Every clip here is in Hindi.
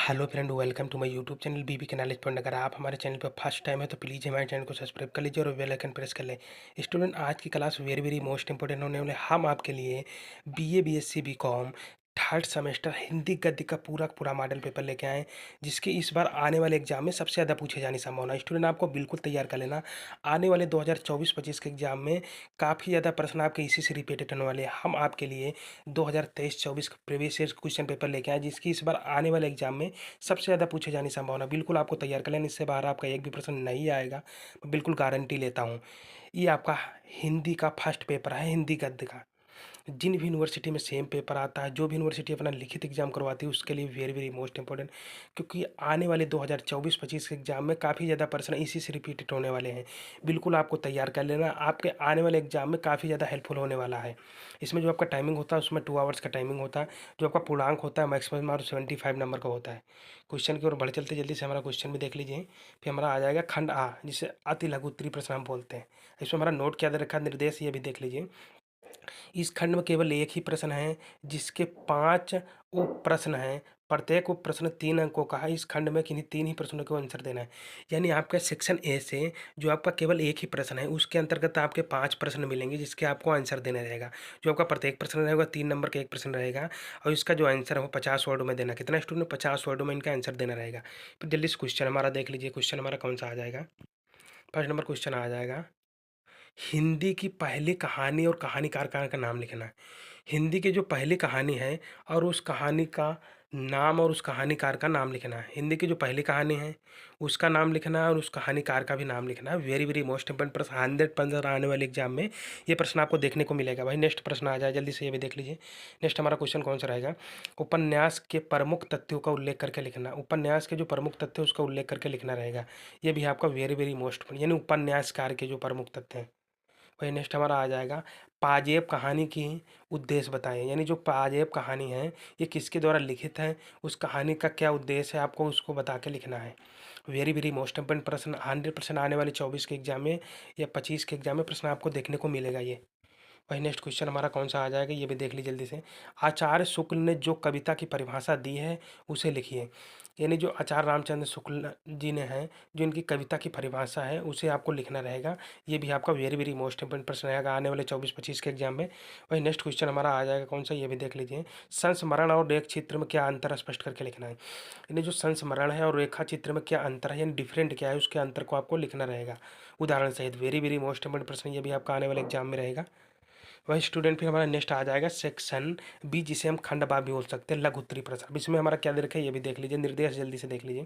Hello friend, welcome to my YouTube channel BB के नॉलेज पॉइंट। अगर आप हमारे चैनल पर फर्स्ट टाइम है तो प्लीज़ हमारे चैनल को सब्सक्राइब कर लीजिए और बेल आइकन प्रेस कर लें। स्टूडेंट, आज की class very very most important होने वाले। हम आपके लिए BA BSc BCom third semester Hindi गद्य का पूरा मॉडल पेपर लेके आए, जिसके इस बार आने वाले एग्जाम में सबसे ज़्यादा पूछे जाने की संभावना। स्टूडेंट, आपको बिल्कुल तैयार कर लेना। आने वाले 2024-25 के एग्जाम में काफ़ी ज़्यादा प्रश्न आपके इसी से रिपीटेड होने वाले हैं। हम आपके लिए 2023-24 का प्रीवियस ईयर क्वेश्चन पेपर लेके आए, जिसकी इस बार आने वाले एग्जाम में सबसे ज़्यादा पूछे जाने की संभावना। बिल्कुल आपको तैयार कर लेना, इससे बाहर आपका एक भी प्रश्न नहीं आएगा, मैं बिल्कुल गारंटी लेता हूँ। ये आपका हिंदी का फर्स्ट पेपर है, हिंदी गद्य का। जिन भी यूनिवर्सिटी में सेम पेपर आता है, जो भी यूनिवर्सिटी अपना लिखित एग्जाम करवाती है, उसके लिए वेरी वेरी मोस्ट इंपॉर्टेंट, क्योंकि आने वाले 2024-25 के एग्जाम में काफ़ी ज़्यादा प्रश्न इसी से रिपीटेड होने वाले हैं। बिल्कुल आपको तैयार कर लेना, आपके आने वाले एग्जाम में काफ़ी ज़्यादा हेल्पफुल होने वाला है। इसमें जो आपका टाइमिंग होता है उसमें 2 आवर्स का टाइमिंग होता है। जो आपका पूर्णांक होता है मैक्सिमम मार्क्स 75 नंबर का होता है। क्वेश्चन की ओर बढ़ चलते जल्दी से हमारा क्वेश्चन भी देख लीजिए। फिर हमारा आ जाएगा खंड आ, जिसे अति लघु उत्तरीय प्रश्न हम बोलते हैं। इसमें हमारा नोट क्या दे रखा है, निर्देश, ये भी देख लीजिए। इस खंड में केवल एक ही प्रश्न है, जिसके 5 उप प्रश्न हैं। प्रत्येक उप प्रश्न 3 अंकों का है। इस खंड में किन्हीं 3 ही प्रश्नों को आंसर देना है। यानी आपका सेक्शन ए से जो आपका केवल एक ही प्रश्न है, उसके अंतर्गत आपके 5 प्रश्न मिलेंगे, जिसके आपको आंसर देना रहेगा। जो आपका प्रत्येक प्रश्न रहेगा 3 नंबर का एक प्रश्न रहेगा, और इसका जो आंसर है वो 50 वर्डों में देना। कितना स्टूडेंट? 50 वर्डों में इनका आंसर देना रहेगा। फिर जल्दी से क्वेश्चन हमारा देख लीजिए। क्वेश्चन हमारा कौन सा आ जाएगा? फर्स्ट नंबर क्वेश्चन आ जाएगा, हिंदी की पहली कहानी और कहानीकार का नाम लिखना है। हिंदी की जो पहली कहानी है और उस कहानी का नाम और उस कहानीकार का नाम लिखना है। हिंदी की जो पहली कहानी है उसका नाम लिखना है और उस कहानीकार का भी नाम लिखना है। वेरी वेरी मोस्ट इंपॉर्टेंट प्रश्न, 100% आने वाले एग्जाम में ये प्रश्न आपको देखने को मिलेगा। भाई नेक्स्ट प्रश्न आ जाए जल्दी से, ये भी देख लीजिए। नेक्स्ट हमारा क्वेश्चन कौन सा रहेगा? उपन्यास के प्रमुख तथ्यों का उल्लेख करके लिखना। उपन्यास के जो प्रमुख तथ्य है उसका उल्लेख करके लिखना रहेगा। ये भी आपका वेरी वेरी मोस्ट, यानी उपन्यासकार के जो प्रमुख तथ्य हैं। वही नेक्स्ट हमारा आ जाएगा, पाजेब कहानी की उद्देश्य बताएं। यानी जो पाजेब कहानी है ये किसके द्वारा लिखित है, उस कहानी का क्या उद्देश्य है, आपको उसको बता के लिखना है। वेरी वेरी मोस्ट इंपोर्टेंट प्रश्न, 100% आने वाले 24 के एग्जाम में या 25 के एग्जाम में प्रश्न आपको देखने को मिलेगा ये। वही नेक्स्ट क्वेश्चन हमारा कौन सा आ जाएगा, ये भी देख लीजिए जल्दी से। आचार्य शुक्ल ने जो कविता की परिभाषा दी है उसे लिखिए। यानी जो आचार्य रामचंद्र शुक्ल जी ने है, जो इनकी कविता की परिभाषा है उसे आपको लिखना रहेगा। ये भी आपका वेरी वेरी मोस्ट इंपोर्टेंट प्रश्न रहेगा आने वाले 24-25 के एग्जाम में। वही नेक्स्ट क्वेश्चन हमारा आ जाएगा कौन सा, ये भी देख लीजिए। संस्मरण और रेख चित्र में क्या अंतर है, स्पष्ट करके लिखना है। यानी जो संस्मरण है और रेखा चित्र में क्या अंतर है, यानी डिफरेंट क्या है, उसके अंतर को आपको लिखना रहेगा उदाहरण सहित। वेरी वेरी मोस्ट इंपोर्टेंट प्रश्न, ये भी आपका आने वाले एग्जाम में रहेगा। वही स्टूडेंट, फिर हमारा नेक्स्ट आ जाएगा सेक्शन बी, जिसे हम खंड बा भी बोल सकते हैं, लघु उत्तरीय प्रश्न। अब इसमें हमारा क्या दे रखा है ये भी देख लीजिए। निर्देश जल्दी से देख लीजिए।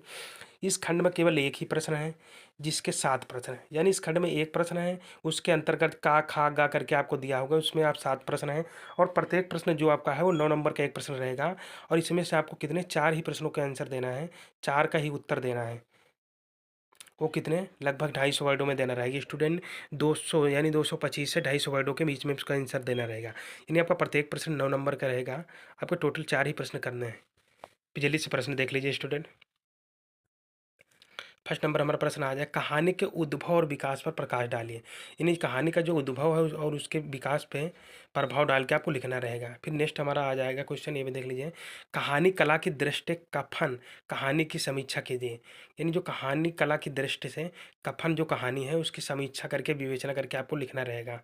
इस खंड में केवल एक ही प्रश्न है, जिसके 7 प्रश्न हैं। यानी इस खंड में एक प्रश्न है, उसके अंतर्गत का खा गा करके आपको दिया होगा, उसमें आप 7 प्रश्न हैं। और प्रत्येक प्रश्न जो आपका है वो 9 नंबर का एक प्रश्न रहेगा, और इसमें से आपको कितने 4 ही प्रश्नों का आंसर देना है, 4 का ही उत्तर देना है। वो कितने? लगभग 250 वर्डों में देना रहेगा स्टूडेंट। 200 यानी 225 से 250 वर्डों के बीच में उसका आंसर देना रहेगा। यानी आपका प्रत्येक प्रश्न 9 नंबर का रहेगा, आपको टोटल 4 ही प्रश्न करने हैं। फिर जल्दी से प्रश्न देख लीजिए स्टूडेंट। फर्स्ट नंबर हमारा प्रश्न आ जाए, कहानी के उद्भव और विकास पर प्रकाश डालिए। यानी कहानी का जो उद्भव है और उसके विकास पे प्रभाव डाल के आपको लिखना रहेगा। फिर नेक्स्ट हमारा आ जाएगा क्वेश्चन, ये भी देख लीजिए। कहानी कला की दृष्टि कफन कहानी की समीक्षा कीजिए। यानी जो कहानी कला की दृष्टि से कफन जो कहानी है उसकी समीक्षा करके विवेचना करके आपको लिखना रहेगा।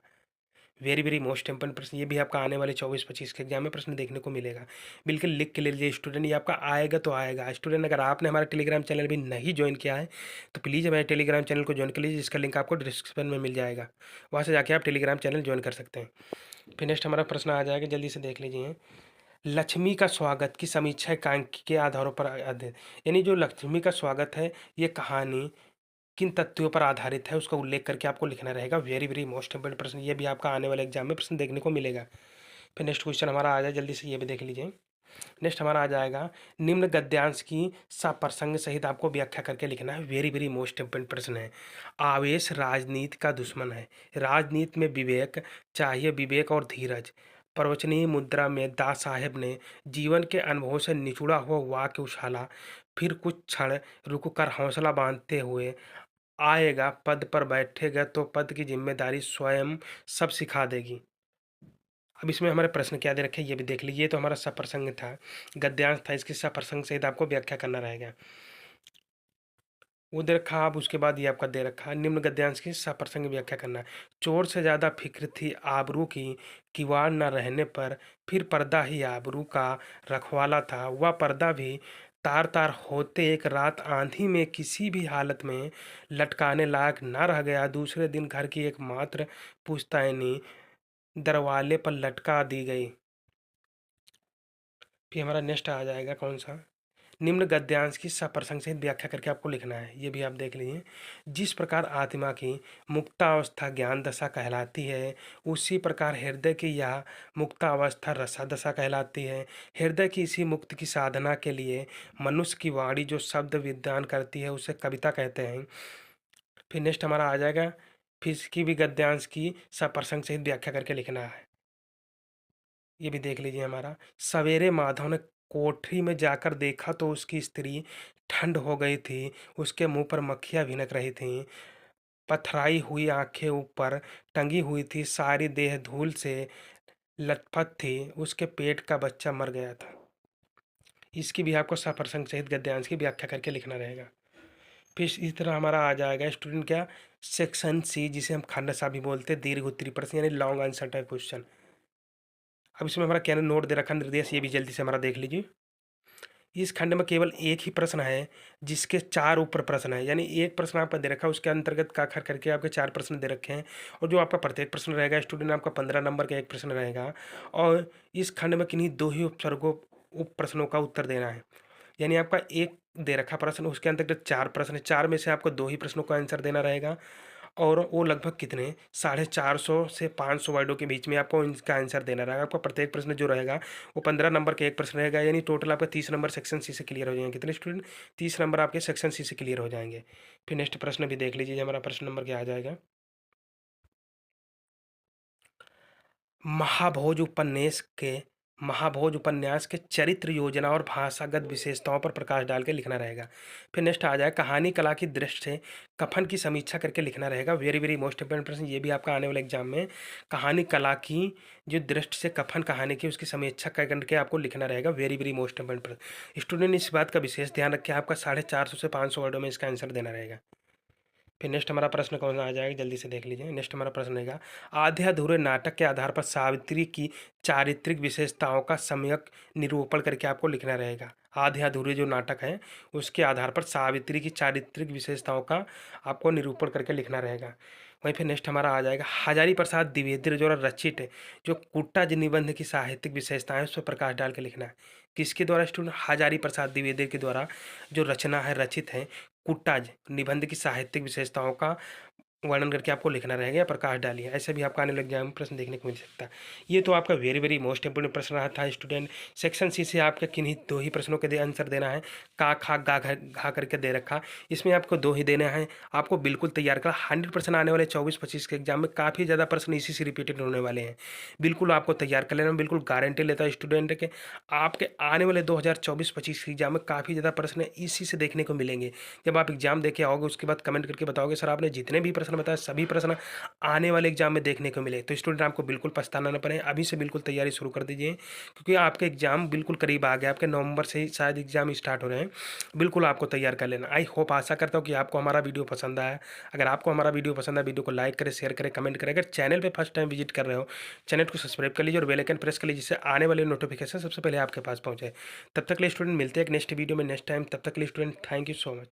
वेरी वेरी मोस्ट इंपोर्टेंट प्रश्न, ये भी आपका आने वाले 24-25 के एग्जाम में प्रश्न देखने को मिलेगा। बिल्कुल लिख के ले लीजिए स्टूडेंट, ये आपका आएगा तो आएगा। स्टूडेंट, अगर आपने हमारा टेलीग्राम चैनल भी नहीं ज्वाइन किया है तो प्लीज़ हमारे टेलीग्राम चैनल को ज्वाइन कर लीजिए, जिसका लिंक आपको डिस्क्रिप्शन में मिल जाएगा। वहाँ से जाके आप टेलीग्राम चैनल ज्वाइन कर सकते हैं। फिर नेक्स्ट हमारा प्रश्न आ जाएगा, जल्दी से देख लीजिए। लक्ष्मी का स्वागत की समीक्षा एकांक के आधारों पर यानी जो लक्ष्मी का स्वागत है ये कहानी किन तथ्यों पर आधारित है, उसका उल्लेख करके आपको लिखना रहेगा। वेरी वेरी मोस्ट इंपोर्टेंट प्रश्न, ये भी आपका आने वाले एग्जाम में प्रश्न देखने को मिलेगा। फिर नेक्स्ट क्वेश्चन हमारा आ जाए जल्दी से, ये भी देख लीजिए। नेक्स्ट हमारा आ जाएगा, निम्न गद्यांश की सप्रसंग सहित आपको व्याख्या करके लिखना है। वेरी वेरी मोस्ट इंपोर्टेंट प्रश्न है। आवेश राजनीति का दुश्मन है। राजनीति में विवेक चाहिए, विवेक और धीरज। प्रवचनीय मुद्रा में दास साहेब ने जीवन के अनुभवों से निचुड़ा हुआ वाक्य उछाला। फिर कुछ क्षण रुककर हौसला बांधते हुए, आएगा पद पर बैठेगा तो पद की जिम्मेदारी स्वयं सब सिखा देगी। अब इसमें हमारे प्रश्न क्या दे रखे हैं ये भी देख लीजिए। ये तो हमारा सप्रसंग था, गद्यांश था, इसके सप्रसंग सहित आपको व्याख्या करना रहेगा। वो दे रखा, आप उसके बाद ये आपका दे रखा है निम्न गद्यांश की सप्रसंग व्याख्या करना। चोर से ज़्यादा फिक्र थी आबरू की, किवाड़ न रहने पर फिर पर्दा ही आबरू का रखवाला था। वह पर्दा भी तार तार होते एक रात आंधी में किसी भी हालत में लटकाने लायक न रह गया। दूसरे दिन घर की एकमात्र पुश्तैनी दरवाजे पर लटका दी गई। फिर हमारा नेक्स्ट आ जाएगा कौन सा, निम्न गद्यांश की सप्रसंग से व्याख्या करके आपको लिखना है, ये भी आप देख लीजिए। जिस प्रकार आत्मा की मुक्तावस्था ज्ञान दशा कहलाती है, उसी प्रकार हृदय की यह मुक्तावस्था रसा दशा कहलाती है। हृदय की इसी मुक्ति की साधना के लिए मनुष्य की वाणी जो शब्द विद्वान करती है उसे कविता कहते हैं। फिर नेक्स्ट हमारा आ जाएगा, फिर इसकी भी गद्यांश की सप्रसंग सहित व्याख्या करके लिखना है, ये भी देख लीजिए हमारा। सवेरे माधव ने कोठरी में जाकर देखा तो उसकी स्त्री ठंड हो गई थी, उसके मुंह पर मक्खियाँ भिनक रही थीं, पथराई हुई आंखें ऊपर टंगी हुई थी, सारी देह धूल से लथपथ थी, उसके पेट का बच्चा मर गया था। इसकी भी आपको सप्रसंग सहित गद्यांश की व्याख्या करके लिखना रहेगा। फिर इसी तरह हमारा आ जाएगा स्टूडेंट क्या, सेक्शन सी, जिसे हम खंडसा भी बोलते हैं, दीर्घ उत्तरी प्रश्न यानी लॉन्ग आंसर टाइप क्वेश्चन। अब इसमें हमारा क्या नोट दे रखा निर्देश, ये भी जल्दी से हमारा देख लीजिए। इस खंड में केवल एक ही प्रश्न है जिसके चार ऊपर प्रश्न है, यानी एक प्रश्न आपका दे रखा है उसके अंतर्गत का खर करके आपके चार प्रश्न दे रखे हैं। और जो आपका प्रत्येक प्रश्न रहेगा स्टूडेंट आपका 15 नंबर का एक प्रश्न रहेगा। और इस खंड में किन्हीं दो ही उपसर्गों उप प्रश्नों का उत्तर देना है, यानी आपका एक दे रखा प्रश्न उसके अंतर्गत चार प्रश्न है, चार में से आपको दो ही प्रश्नों का आंसर देना रहेगा। और वो लगभग कितने 450 से 500 वर्डों के बीच में आपको इनका आंसर देना रहेगा। आपका प्रत्येक प्रश्न जो रहेगा वो 15 नंबर का एक प्रश्न रहेगा, यानी टोटल आपका 30 नंबर सेक्शन सी से क्लियर हो जाएंगे। कितने स्टूडेंट, 30 नंबर आपके सेक्शन सी से क्लियर हो जाएंगे। फिर नेक्स्ट प्रश्न भी देख लीजिए, हमारा प्रश्न नंबर क्या आ जाएगा। महाभोज उपन्यास के चरित्र योजना और भाषागत विशेषताओं पर प्रकाश डाल के लिखना रहेगा। फिर नेक्स्ट आ जाए कहानी कला की दृष्टि से कफन की समीक्षा करके लिखना रहेगा। वेरी वेरी मोस्ट इंपोर्टेंट प्रश्न, ये भी आपका आने वाले एग्जाम में कहानी कला की जो दृष्टि से कफन कहानी की उसकी समीक्षा करके आपको लिखना रहेगा। वेरी वेरी मोस्ट इंपोर्टेंट प्रश्न, स्टूडेंट इस बात का विशेष ध्यान रखें, आपका 450 से 500 वर्डों में इसका आंसर देना रहेगा। फिर नेक्स्ट हमारा प्रश्न कौन सा आ जाएगा, जल्दी से देख लीजिए। नेक्स्ट हमारा प्रश्न रहेगा, आधे अधूरे नाटक के आधार पर सावित्री की चारित्रिक विशेषताओं का सम्यक निरूपण करके आपको लिखना रहेगा। आधे अधूरे जो नाटक है उसके आधार पर सावित्री की चारित्रिक विशेषताओं का आपको निरूपण करके लिखना रहेगा। वहीं फिर नेक्स्ट हमारा आ जाएगा हजारी प्रसाद द्विवेदी द्वारा रचित जो कुट्टाज निबंध की साहित्यिक विशेषताएं उस पर प्रकाश डाल के लिखना है। किसके द्वारा स्टूडेंट, हजारी प्रसाद द्विवेदी के द्वारा जो रचना है रचित है कुट्टाज निबंध की साहित्यिक विशेषताओं का वर्णन करके आपको लिखना रहेगा या प्रकाश डालिए। ऐसे भी आपका आने वाले एग्जाम में प्रश्न देखने को मिल सकता है। ये तो आपका वेरी वेरी मोस्ट इंपोर्टेंट प्रश्न रहा था स्टूडेंट। सेक्शन सी से आपके किन्हीं दो ही प्रश्नों के आंसर देना है, का खा गा घा करके दे रखा, इसमें आपको दो ही देने हैं। आपको बिल्कुल तैयार कर 100% आने वाले 24-25 के एग्जाम में काफ़ी ज़्यादा प्रश्न इसी से रिपीटेड होने वाले हैं। बिल्कुल आपको तैयार कर लेना, बिल्कुल गारंटी लेता है स्टूडेंट के आपके आने वाले 2024-25 के एग्जाम में काफ़ी ज़्यादा प्रश्न इसी से देखने को मिलेंगे। जब आप एग्जाम देके आओगे उसके बाद कमेंट करके बताओगे सर आपने जितने भी प्रश्न बताए सभी प्रश्न आने वाले एग्जाम में देखने को मिले। तो स्टूडेंट आपको बिल्कुल पछताना न पड़े, अभी से बिल्कुल तैयारी शुरू कर दीजिए, क्योंकि आपके एग्जाम बिल्कुल करीब आ गया। आपके नवंबर से ही शायद एग्जाम स्टार्ट हो रहे हैं, बिल्कुल आपको तैयार कर लेना। आई होप, आशा करता हूँ कि आपको हमारा वीडियो पसंद आया। अगर आपको हमारा वीडियो पसंद आया, वीडियो को लाइक करें, शेयर करें, कमेंट करें। अगर चैनल पर फर्स्ट टाइम विजिट कर रहे हो, चैनल को सब्सक्राइब कर लीजिए और बेल आइकन प्रेस कर लीजिए, जिससे आने वाले नोटिफिकेशन सबसे पहले आपके पास पहुंचे। तब तक के लिए स्टूडेंट मिलते हैं एक नेक्स्ट वीडियो में नेक्स्ट टाइम। तब तक के लिए student thank you so much.